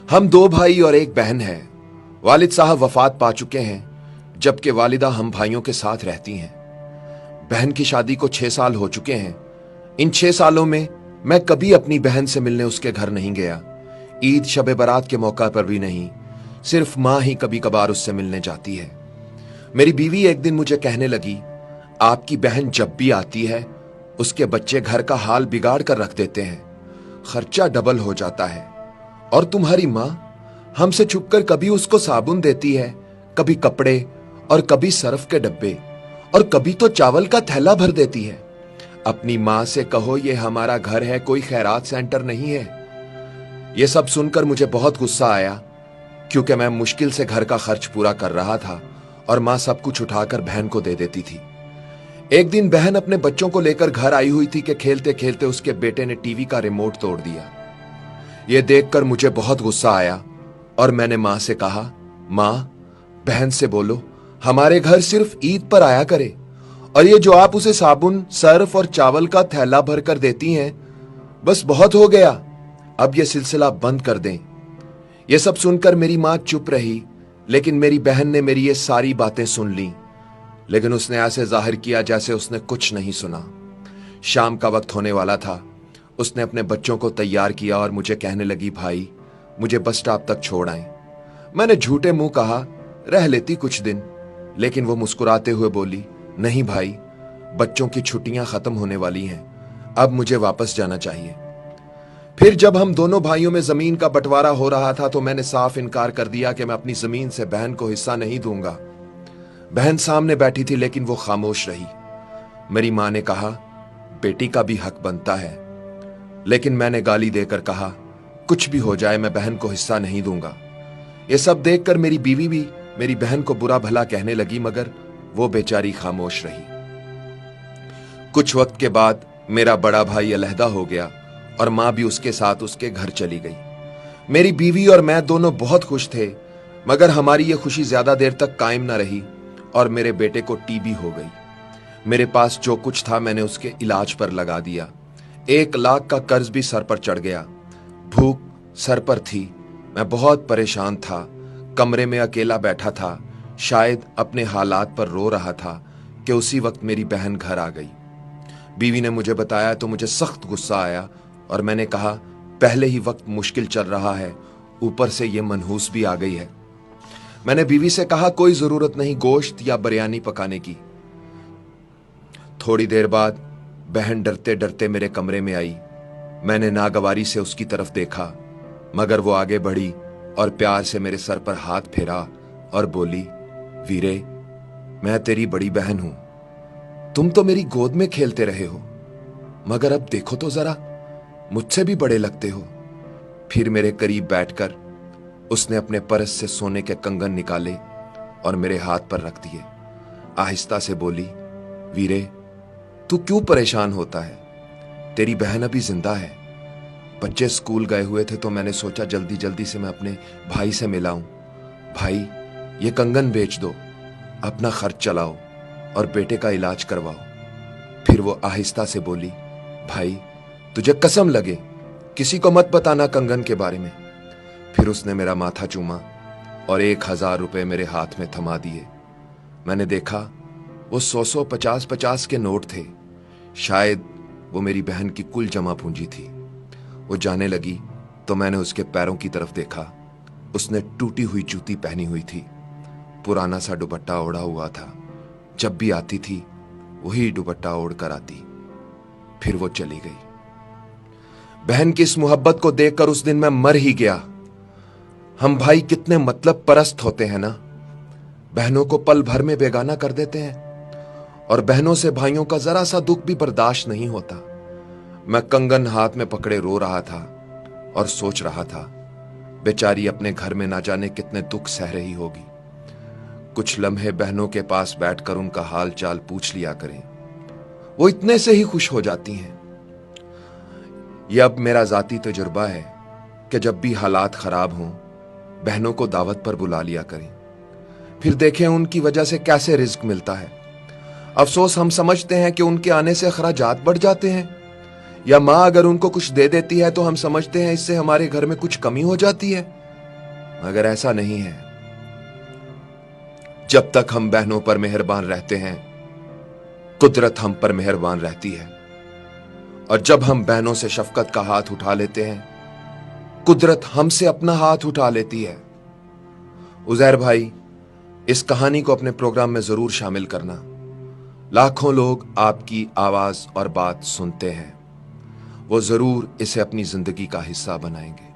हम दो भाई और एक बहन है। वालिद साहब वफात पा चुके हैं, जबकि वालिदा हम भाइयों के साथ रहती हैं। बहन की शादी को 6 साल हो चुके हैं। इन 6 सालों में मैं कभी अपनी बहन से मिलने उसके घर नहीं गया। ईद शब बारात के मौका पर भी नहीं। सिर्फ माँ ही कभी कभार उससे मिलने जाती है। मेरी बीवी एक दिन मुझे कहने लगी, आपकी बहन जब भी आती है उसके बच्चे घर का हाल बिगाड़ कर रख देते हैं, खर्चा डबल हो जाता है। और तुम्हारी माँ हमसे छुपकर कभी उसको साबुन देती है, कभी कपड़े और कभी सर्फ के डब्बे और कभी तो चावल का थैला भर देती है। अपनी माँ से कहो ये हमारा घर है, कोई खैरात सेंटर नहीं है। यह सब सुनकर मुझे बहुत गुस्सा आया, क्योंकि मैं मुश्किल से घर का खर्च पूरा कर रहा था और माँ सब कुछ उठाकर बहन को दे देती थी। एक दिन बहन अपने बच्चों को लेकर घर आई हुई थी कि खेलते खेलते उसके बेटे ने टीवी का रिमोट तोड़ दिया। यह देखकर मुझे बहुत गुस्सा आया और मैंने माँ से कहा, माँ, बहन से बोलो हमारे घर सिर्फ ईद पर आया करे, और ये जो आप उसे साबुन, सर्फ और चावल का थैला भर कर देती हैं, बस बहुत हो गया, अब यह सिलसिला बंद कर दें। यह सब सुनकर मेरी माँ चुप रही, लेकिन मेरी बहन ने मेरी ये सारी बातें सुन ली, लेकिन उसने ऐसे जाहिर किया जैसे उसने कुछ नहीं सुना। शाम का वक्त होने वाला था। उसने अपने बच्चों को तैयार किया और मुझे कहने लगी, भाई मुझे बस स्टॉप तक छोड़ आए। मैंने झूठे मुंह कहा, रह लेती कुछ दिन, लेकिन वो मुस्कुराते हुए बोली, नहीं भाई, बच्चों की छुट्टियां खत्म होने वाली हैं, अब मुझे वापस जाना चाहिए। फिर जब हम दोनों भाइयों में जमीन का बंटवारा हो रहा था तो मैंने साफ इनकार कर दिया कि मैं अपनी जमीन से बहन को हिस्सा नहीं दूंगा। बहन सामने बैठी थी, लेकिन वो खामोश रही। मेरी मां ने कहा, बेटी का भी हक बनता है, लेकिन मैंने गाली देकर कहा, कुछ भी हो जाए मैं बहन को हिस्सा नहीं दूंगा। ये सब देखकर मेरी बीवी भी मेरी बहन को बुरा भला कहने लगी, मगर वो बेचारी खामोश रही। कुछ वक्त के बाद मेरा बड़ा भाई अलहदा हो गया और मां भी उसके साथ उसके घर चली गई। मेरी बीवी और मैं दोनों बहुत खुश थे, मगर हमारी ये खुशी ज्यादा देर तक कायम न रही और मेरे बेटे को टीबी हो गई। मेरे पास जो कुछ था मैंने उसके इलाज पर लगा दिया। 1 लाख का कर्ज भी सर पर चढ़ गया। भूख सर पर थी। मैं बहुत परेशान था। कमरे में अकेला बैठा था, शायद अपने हालात पर रो रहा था कि उसी वक्त मेरी बहन घर आ गई। बीवी ने मुझे बताया तो मुझे सख्त गुस्सा आया और मैंने कहा, पहले ही वक्त मुश्किल चल रहा है, ऊपर से ये मनहूस भी आ गई है। मैंने बीवी से कहा, कोई जरूरत नहीं गोश्त या बिरयानी पकाने की। थोड़ी देर बाद बहन डरते डरते मेरे कमरे में आई। मैंने नागवारी से उसकी तरफ देखा, मगर वो आगे बढ़ी और प्यार से मेरे सर पर हाथ फेरा और बोली, वीरे, मैं तेरी बड़ी बहन हूं, तुम तो मेरी गोद में खेलते रहे हो, मगर अब देखो तो जरा, मुझसे भी बड़े लगते हो। फिर मेरे करीब बैठकर उसने अपने परस से सोने के कंगन निकाले और मेरे हाथ पर रख दिए। आहिस्ता से बोली, वीरे, तू क्यों परेशान होता है? तेरी बहन अभी जिंदा है। बच्चे स्कूल गए हुए थे तो मैंने सोचा जल्दी जल्दी से मैं अपने भाई से मिलाऊं। भाई, ये कंगन बेच दो, अपना खर्च चलाओ और बेटे का इलाज करवाओ। फिर वो आहिस्ता से बोली, भाई, तुझे कसम लगे किसी को मत बताना कंगन के बारे में। फिर उसने मेरा माथा चूमा और 1000 रुपए मेरे हाथ में थमा दिए। मैंने देखा वो 100 50 के नोट थे। शायद वो मेरी बहन की कुल जमा पूंजी थी। वो जाने लगी तो मैंने उसके पैरों की तरफ देखा। उसने टूटी हुई जूती पहनी हुई थी, पुराना सा दुपट्टा ओढ़ा हुआ था। जब भी आती थी वही दुपट्टा ओढ़ कर आती। फिर वो चली गई। बहन की इस मोहब्बत को देखकर उस दिन मैं मर ही गया। हम भाई कितने मतलब परस्त होते हैं ना। बहनों को पल भर में बेगाना कर देते हैं और बहनों से भाइयों का जरा सा दुख भी बर्दाश्त नहीं होता। मैं कंगन हाथ में पकड़े रो रहा था और सोच रहा था, बेचारी अपने घर में ना जाने कितने दुख सह रही होगी। कुछ लम्हे बहनों के पास बैठकर उनका हाल चाल पूछ लिया करें, वो इतने से ही खुश हो जाती हैं। यह अब मेरा जाती तजुर्बा है कि जब भी हालात खराब हों, बहनों को दावत पर बुला लिया करें, फिर देखें उनकी वजह से कैसे रिज्क मिलता है। अफसोस हम समझते हैं कि उनके आने से अखराजात बढ़ जाते हैं, या माँ अगर उनको कुछ दे देती है तो हम समझते हैं इससे हमारे घर में कुछ कमी हो जाती है। मगर ऐसा नहीं है। जब तक हम बहनों पर मेहरबान रहते हैं, कुदरत हम पर मेहरबान रहती है। और जब हम बहनों से शफकत का हाथ उठा लेते हैं, कुदरत हमसे अपना हाथ उठा लेती है। उजैर भाई, इस कहानी को अपने प्रोग्राम में जरूर शामिल करना। लाखों लोग आपकी आवाज और बात सुनते हैं, वो जरूर इसे अपनी जिंदगी का हिस्सा बनाएंगे।